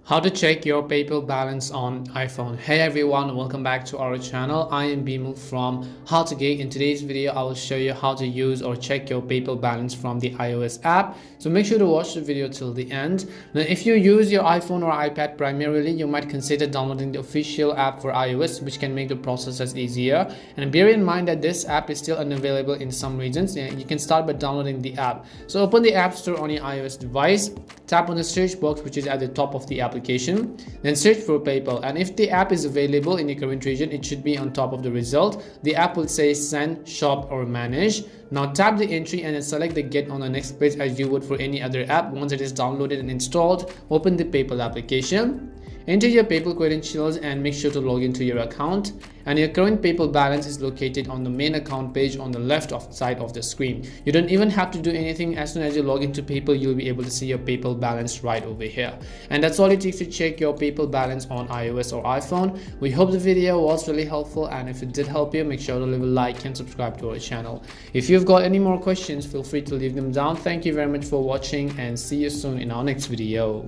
How to check your PayPal balance on iPhone. Hey everyone, welcome back to our channel. I am Bimal from How to Geek. In today's video, I will show you how to use or check your PayPal balance from the iOS app. So make sure to watch the video till the end. Now, if you use your iPhone or iPad primarily, you might consider downloading the official app for iOS, which can make the process as easier. And bear in mind that this app is still unavailable in some regions. And you can start by downloading the app. So open the App Store on your iOS device. Tap on the search box, which is at the top of the application, then search for PayPal, and if the app is available in your current region, it should be on top of the result. The app will say send, shop or manage. Now tap the entry and then select the get on the next page as you would for any other app. Once it is downloaded and installed, open the PayPal application. Enter your PayPal credentials and make sure to log into your account. And your current PayPal balance is located on the main account page on the left side of the screen. You don't even have to do anything. As soon as you log into PayPal, you'll be able to see your PayPal balance right over here. And that's all it takes to check your PayPal balance on iOS or iPhone. We hope the video was really helpful, and if it did help you, make sure to leave a like and subscribe to our channel. If you've got any more questions, feel free to leave them down. Thank you very much for watching and see you soon in our next video.